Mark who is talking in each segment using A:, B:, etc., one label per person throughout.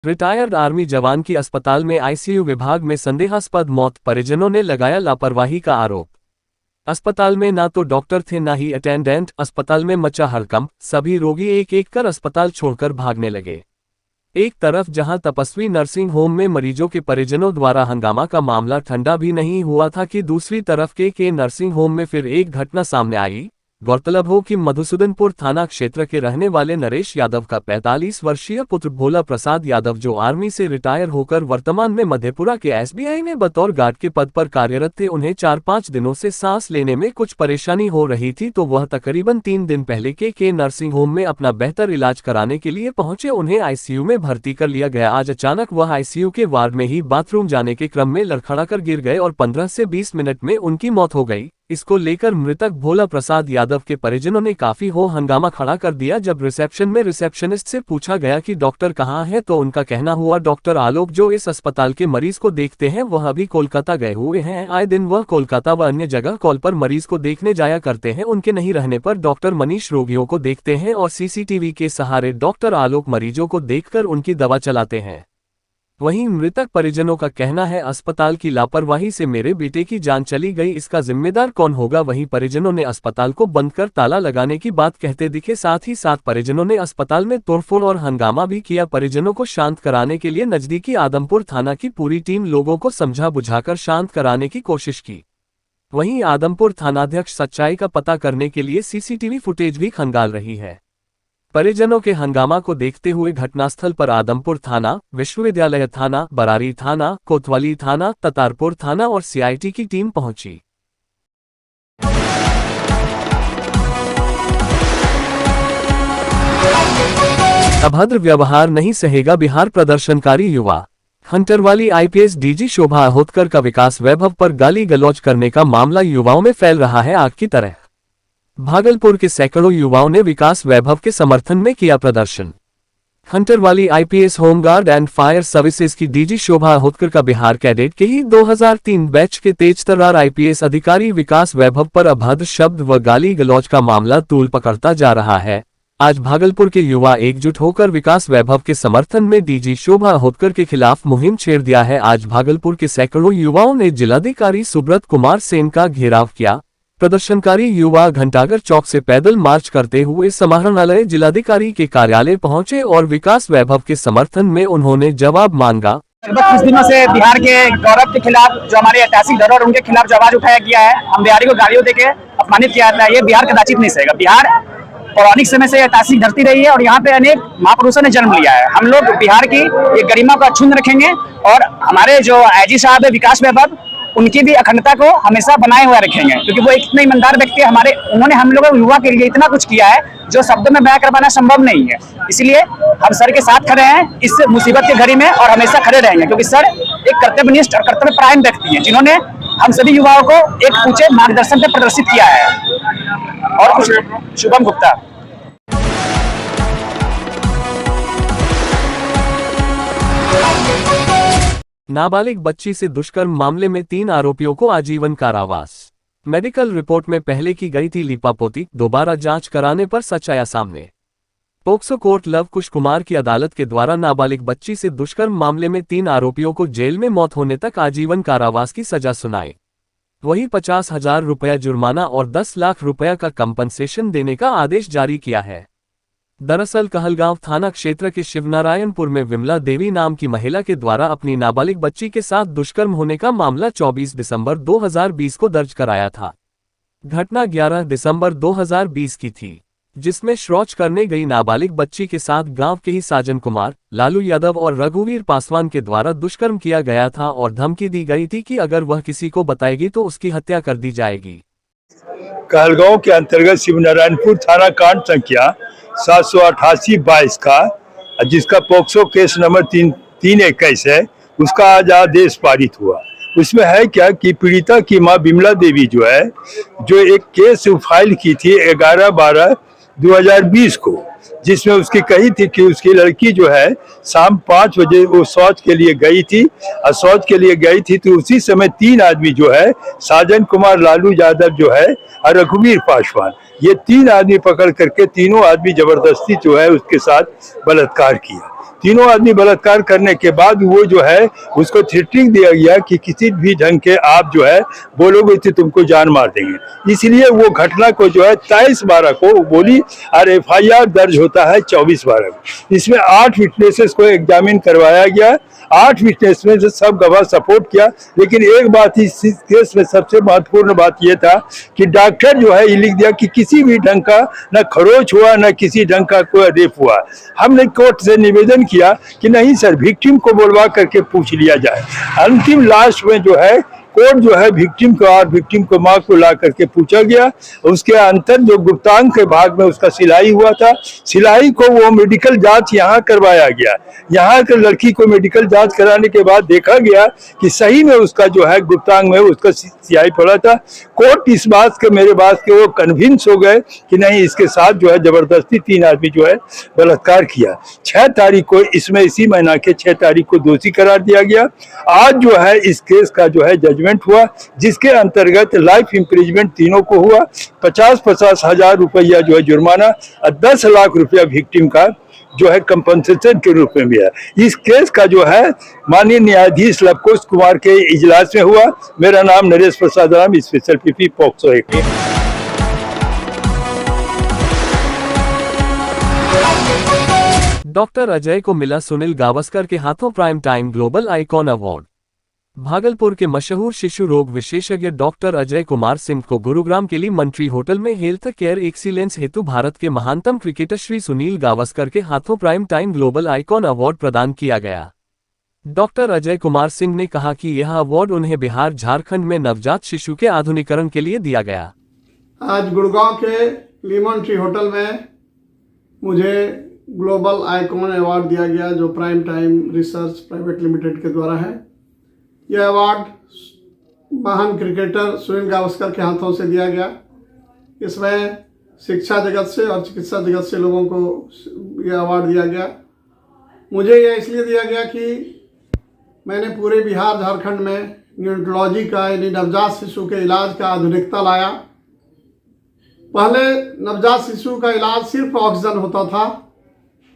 A: Retired army जवान की अस्पताल में आईसीयू विभाग में संदेहास्पद मौत, परिजनों ने लगाया लापरवाही का आरोप। अस्पताल में ना तो डॉक्टर थे ना ही अटेंडेंट, अस्पताल में मचा हड़कंप, सभी रोगी एक एक कर अस्पताल छोड़कर भागने लगे। एक तरफ जहां तपस्वी नर्सिंग होम में मरीजों के परिजनों द्वारा हंगामा का मामला ठंडा भी नहीं हुआ था कि दूसरी तरफ के नर्सिंग होम में फिर एक घटना सामने आई। गौरतलब हो कि मधुसूदनपुर थाना क्षेत्र के रहने वाले नरेश यादव का 45 वर्षीय पुत्र भोला प्रसाद यादव, जो आर्मी से रिटायर होकर वर्तमान में मधेपुरा के एसबीआई में बतौर गार्ड के पद पर कार्यरत थे, उन्हें 4-5 दिनों से सांस लेने में कुछ परेशानी हो रही थी, तो वह तकरीबन 3 दिन पहले के नर्सिंग होम में अपना बेहतर इलाज कराने के लिए पहुंचे। उन्हें आईसीयू में भर्ती कर लिया गया। आज अचानक वह आईसीयू के वार्ड में ही बाथरूम जाने के क्रम में लड़खड़ाकर गिर गए और 15 से 20 मिनट में उनकी मौत हो गई। इसको लेकर मृतक भोला प्रसाद यादव के परिजनों ने काफी हंगामा खड़ा कर दिया। जब रिसेप्शन में रिसेप्शनिस्ट से पूछा गया कि डॉक्टर कहाँ है, तो उनका कहना हुआ, डॉक्टर आलोक जो इस अस्पताल के मरीज को देखते हैं वह अभी कोलकाता गए हुए हैं। आए दिन वह कोलकाता व अन्य जगह कॉल पर मरीज को देखने जाया करते हैं। उनके नहीं रहने पर डॉक्टर मनीष रोगियों को देखते हैं और सीसीटीवी के सहारे डॉक्टर आलोक मरीजों को देखकर उनकी दवा चलाते हैं। वहीं मृतक परिजनों का कहना है, अस्पताल की लापरवाही से मेरे बेटे की जान चली गई, इसका जिम्मेदार कौन होगा। वहीं परिजनों ने अस्पताल को बंद कर ताला लगाने की बात कहते दिखे। साथ ही साथ परिजनों ने अस्पताल में तोड़फोड़ और हंगामा भी किया। परिजनों को शांत कराने के लिए नजदीकी आदमपुर थाना की पूरी टीम लोगों को समझा बुझाकर शांत कराने की कोशिश की। वहीं आदमपुर थानाध्यक्ष सच्चाई का पता करने के लिए सीसीटीवी फुटेज भी खंगाल रही है। परिजनों के हंगामा को देखते हुए घटनास्थल पर आदमपुर थाना, विश्वविद्यालय थाना, बरारी थाना, कोतवाली थाना, ततारपुर थाना और सीआईटी की टीम पहुंची। अभद्र व्यवहार नहीं सहेगा बिहार, प्रदर्शनकारी युवा। हंटरवाली आईपीएस डीजी शोभा अहोतकर का विकास वैभव पर गाली गलौज करने का मामला युवाओं में फैल रहा है आग की तरह। भागलपुर के सैकड़ों युवाओं ने विकास वैभव के समर्थन में किया प्रदर्शन। हंटरवाली IPS home guard and fire services की डीजी शोभा अहोतकर का बिहार कैडेट के ही 2003 बैच के तेजतर्रार आईपीएस अधिकारी विकास वैभव पर अभद्र शब्द व गाली गलौज का मामला तूल पकड़ता जा रहा है। आज भागलपुर के युवा एकजुट होकर विकास वैभव के समर्थन में डीजी शोभा अहोतकर के खिलाफ मुहिम छेड़ दिया है। आज भागलपुर के सैकड़ों युवाओं ने जिलाधिकारी सुब्रत कुमार सेन का घेराव किया। प्रदर्शनकारी युवा घंटाघर चौक से पैदल मार्च करते हुए समाहरणालय जिलाधिकारी के कार्यालय पहुंचे और विकास वैभव के समर्थन में उन्होंने जवाब मांगा।
B: कुछ दिनों से बिहार के गौरव के खिलाफ, जो हमारे ऐतिहासिक धरोहर, उनके खिलाफ जो आवाज उठाया गया है, हम बिहारी को गालियों देके अपमानित किया जाता है, ये बिहार कदाचित नहीं सहेगा। बिहार पौराणिक समय से ऐतिहासिक धरती रही है और यहाँ पे अनेक महापुरुषों ने जन्म लिया है। हम लोग बिहार की ये गरिमा को अक्षुण्ण रखेंगे और हमारे जो आईजी साहब है विकास वैभव, उनकी भी अखंडता को हमेशा बनाए हुए रखेंगे, क्योंकि वो एक इतने ईमानदार व्यक्ति है। उन्होंने हम लोगों युवा के लिए इतना कुछ किया है जो शब्दों में बयां कर पाना संभव नहीं है। इसलिए हम सर के साथ खड़े हैं इस मुसीबत की घड़ी में और हमेशा खड़े रहेंगे, क्योंकि सर एक कर्तव्यनिष्ठ और कर्तव्यपरायण व्यक्ति हैं, जिन्होंने हम सभी युवाओं को एक ऊंचे मार्गदर्शन पे प्रदर्शित किया है। और कुछ शुभम गुप्ता।
A: नाबालिग बच्ची से दुष्कर्म मामले में 3 आरोपियों को आजीवन कारावास। मेडिकल रिपोर्ट में पहले की गई थी लीपापोती, दोबारा जांच कराने पर सच आया सामने। पोक्सो कोर्ट लव कुश कुमार की अदालत के द्वारा नाबालिग बच्ची से दुष्कर्म मामले में 3 आरोपियों को जेल में मौत होने तक आजीवन कारावास की सजा सुनाई। वहीं 50,000 रुपया जुर्माना और 10 लाख रुपया का कंपनसेशन देने का आदेश जारी किया है। दरअसल कहलगांव थाना क्षेत्र के शिवनारायणपुर में विमला देवी नाम की महिला के द्वारा अपनी नाबालिग बच्ची के साथ दुष्कर्म होने का मामला 24 दिसंबर 2020 को दर्ज कराया था। घटना 11 दिसंबर 2020 की थी, जिसमें शौच करने गई नाबालिग बच्ची के साथ गांव के ही साजन कुमार, लालू यादव और रघुवीर पासवान के द्वारा दुष्कर्म किया गया था और धमकी दी गई थी कि अगर वह किसी को बताएगी तो उसकी हत्या कर दी जाएगी।
C: कहलगांव के अंतर्गत शिवनारायणपुर थाना कांड संख्या 788/22 का, जिसका पोक्सो केस नंबर 321 है, उसका आज आदेश पारित हुआ। उसमें है क्या कि पीड़िता की मां विमला देवी जो है, जो एक केस फाइल की थी 11/12/2020 को, जिसमें उसकी कही थी कि उसकी लड़की जो है शाम 5 बजे वो शौच के लिए गई थी और शौच के लिए गई थी तो उसी समय 3 आदमी जो है, साजन कुमार, लालू यादव जो है और रघुवीर पासवान, ये 3 आदमी पकड़ करके तीनों आदमी जबरदस्ती जो है उसके साथ बलात्कार किया। तीनों आदमी बलात्कार करने के बाद वो जो है उसको थ्रेटनिंग दिया गया कि किसी भी ढंग के आप जो है बोलोगे तो तुमको जान मार देंगे। इसलिए वो घटना को जो है 23/12 को बोली और FIR दर्ज होता है 24/12 को। इसमें 8 विटनेसेस को एग्जामिन करवाया गया। 8 विटनेस में से सब गवाह सपोर्ट किया, लेकिन एक बात इस केस में सबसे महत्वपूर्ण बात यह था कि डॉक्टर जो है ये लिख दिया कि किसी भी ढंग का न खरोच हुआ न किसी ढंग का कोई रेप हुआ। हमने कोर्ट से निवेदन किया कि नहीं सर, विक्टिम को बुलवा करके पूछ लिया जाए। अंतिम लास्ट में जो है कोर्ट जो है विक्टिम को और विक्टिम को मां को ला करके पूछा गया। उसके अंतर जो गुप्तांग के भाग में उसका सिलाई हुआ था, सिलाई को वो मेडिकल जांच यहाँ करवाया गया। यहाँ के लड़की को मेडिकल जांच कराने के बाद देखा गया कि सही में उसका जो है गुप्तांग में उसका सिलाई पड़ा था। कोर्ट इस बात के मेरे बात के वो कन्विंस हो गए कि नहीं, इसके साथ जो है जबरदस्ती 3 आदमी जो है बलात्कार किया। 6 तारीख को इसमें इसी महीना के 6 तारीख को दोषी करार दिया गया। आज जो है इस केस का जो है जजमेंट हुआ, जिसके अंतर्गत लाइफ इम्प्रिजमेंट तीनों को हुआ। 50-50 हजार रुपया जो है जुर्माना और 10 लाख रुपया विक्टिम का जो है कंपनसेशन के रूप में भी है। इस केस का जो है माननीय न्यायाधीश लवकुश कुमार के इजलास में हुआ। मेरा नाम Naresh Prasad Ram, special PP POCSO act.
A: Doctor Ajay को मिला सुनील गावस्कर के हाथों prime time global icon award. Bhagalpur के मशहूर शिशु रोग विशेषज्ञ डॉक्टर अजय कुमार सिंह को गुरुग्राम के लिए मंत्री होटल में हेल्थ केयर एक्सीलेंस हेतु भारत के महानतम क्रिकेटर श्री सुनील गावस्कर के हाथों prime time global icon award प्रदान किया गया। डॉक्टर अजय कुमार सिंह ने कहा कि यह अवार्ड उन्हें बिहार झारखंड में नवजात शिशु के आधुनिकीकरण के लिए दिया गया।
D: आज गुड़गांव के लीमन ट्री होटल में मुझे ग्लोबल आइकॉन अवार्ड दिया गया, जो prime time research private limited के द्वारा है। यह अवार्ड महान क्रिकेटर सुनील गावस्कर के हाथों से दिया गया। इसमें शिक्षा जगत से और चिकित्सा जगत से लोगों को यह अवार्ड दिया गया। मुझे यह इसलिए दिया गया कि मैंने पूरे बिहार झारखंड में न्यूरोलॉजी का यानी नवजात शिशु के इलाज का आधुनिकता लाया। पहले नवजात शिशु का इलाज सिर्फ ऑक्सीजन होता था।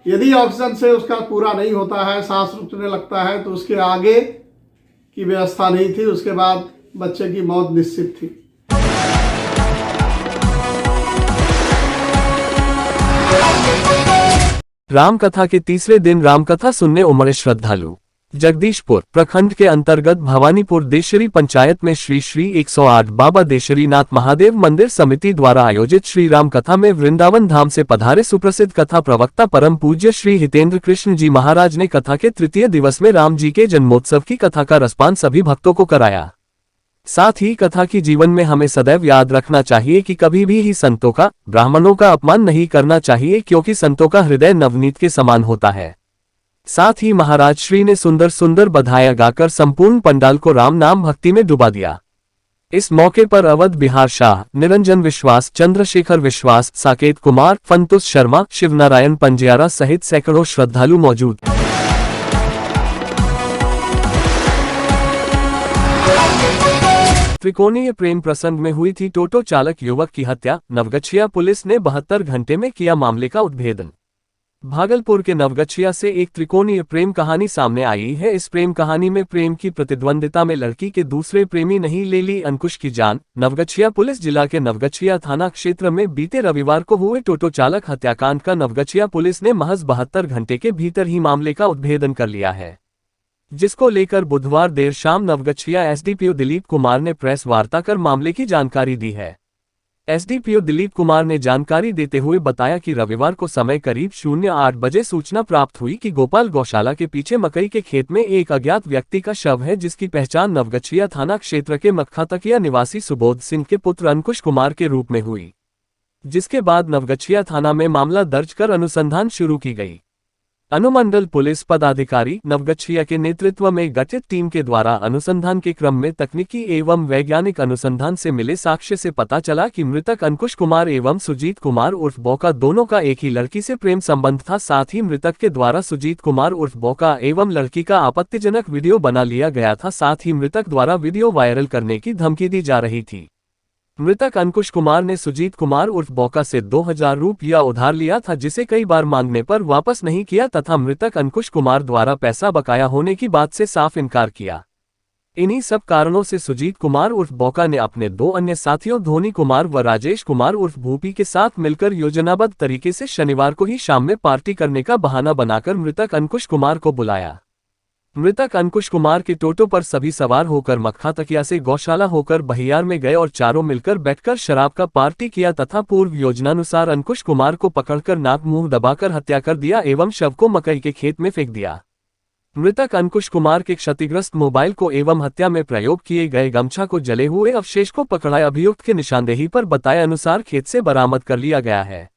D: यदि ऑक्सीजन से उसका पूरा नहीं होता है, सांस रुकने लगता है, तो उसके आगे की व्यवस्था नहीं थी। उसके बाद बच्चे की मौत निश्चित थी।
A: रामकथा के तीसरे दिन रामकथा सुनने उमड़े श्रद्धालु। जगदीशपुर प्रखंड के अंतर्गत भवानीपुर देशरी पंचायत में श्री श्री 108 बाबा देशरी नाथ महादेव मंदिर समिति द्वारा आयोजित श्री राम कथा में वृंदावन धाम से पधारे सुप्रसिद्ध कथा प्रवक्ता परम पूज्य श्री हितेंद्र कृष्ण जी महाराज ने कथा के तृतीय दिवस में राम जी के जन्मोत्सव की कथा का रसपान सभी भक्तों को कराया। साथ ही कथा की जीवन में हमें सदैव याद रखना चाहिए कि कभी भी ही संतों का, ब्राह्मणों का अपमान नहीं करना चाहिए, क्योंकि संतों का हृदय नवनीत के समान होता है। साथ ही महाराज श्री ने सुंदर सुंदर बधाइयां गाकर संपूर्ण पंडाल को राम नाम भक्ति में डुबा दिया। इस मौके पर अवध बिहार शाह, निरंजन विश्वास, चंद्रशेखर विश्वास, साकेत कुमार, फंतुस शर्मा, शिवनारायण पंजियारा सहित सैकड़ों श्रद्धालु मौजूद। त्रिकोणीय प्रेम प्रसंग में हुई थी टोटो चालक युवक की हत्या। नवगछिया पुलिस ने 72 घंटे में किया मामले का उद्भेदन। भागलपुर के नवगछिया से एक त्रिकोणीय प्रेम कहानी सामने आई है। इस प्रेम कहानी में प्रेम की प्रतिद्वंदिता में लड़की के दूसरे प्रेमी नहीं ले ली अंकुश की जान। नवगछिया पुलिस जिला के नवगछिया थाना क्षेत्र में बीते रविवार को हुए टोटो चालक हत्याकांड का नवगछिया पुलिस ने महज 72 घंटे के भीतर ही मामले का उद्भेदन कर लिया है, जिसको लेकर बुधवार देर शाम नवगछिया SDPO दिलीप कुमार ने प्रेस वार्ता कर मामले की जानकारी दी है। SDPO दिलीप कुमार ने जानकारी देते हुए बताया कि रविवार को समय करीब 08 बजे सूचना प्राप्त हुई कि गोपाल गौशाला के पीछे मकई के खेत में एक अज्ञात व्यक्ति का शव है, जिसकी पहचान नवगछिया थाना क्षेत्र के मक्खातकिया निवासी सुबोध सिंह के पुत्र अंकुश कुमार के रूप में हुई, जिसके बाद नवगछिया थाना में मामला दर्ज कर अनुसंधान शुरू की गई। अनुमंडल पुलिस पदाधिकारी नवगछिया के नेतृत्व में गठित टीम के द्वारा अनुसंधान के क्रम में तकनीकी एवं वैज्ञानिक अनुसंधान से मिले साक्ष्य से पता चला कि मृतक अंकुश कुमार एवं सुजीत कुमार उर्फ बौका दोनों का एक ही लड़की से प्रेम संबंध था। साथ ही मृतक के द्वारा सुजीत कुमार उर्फ बौका एवं लड़की का आपत्तिजनक वीडियो बना लिया गया था। साथ ही मृतक द्वारा वीडियो वायरल करने की धमकी दी जा रही थी। मृतक अंकुश कुमार ने सुजीत कुमार उर्फ बौका से 2000 रुपया उधार लिया था, जिसे कई बार मांगने पर वापस नहीं किया तथा मृतक अंकुश कुमार द्वारा पैसा बकाया होने की बात से साफ इनकार किया। इन्हीं सब कारणों से सुजीत कुमार उर्फ बौका ने अपने 2 अन्य साथियों धोनी कुमार व राजेश कुमार उर्फ भूपी के साथ मिलकर योजनाबद्ध तरीके से शनिवार को ही शाम में पार्टी करने का बहाना बनाकर मृतक अंकुश कुमार को बुलाया। मृतक अंकुश कुमार के टोटो पर सभी सवार होकर मक्खा तकिया से गौशाला होकर बहियार में गए और चारों मिलकर बैठकर शराब का पार्टी किया तथा पूर्व योजनानुसार अंकुश कुमार को पकड़कर नाक मुंह दबाकर हत्या कर दिया एवं शव को मकई के खेत में फेंक दिया। मृतक अंकुश कुमार के क्षतिग्रस्त मोबाइल को एवं हत्या में प्रयोग किए गए गमछा को जले हुए अवशेष को पकड़ा अभियुक्त के निशानदेही पर बताए अनुसार खेत से बरामद कर लिया गया है।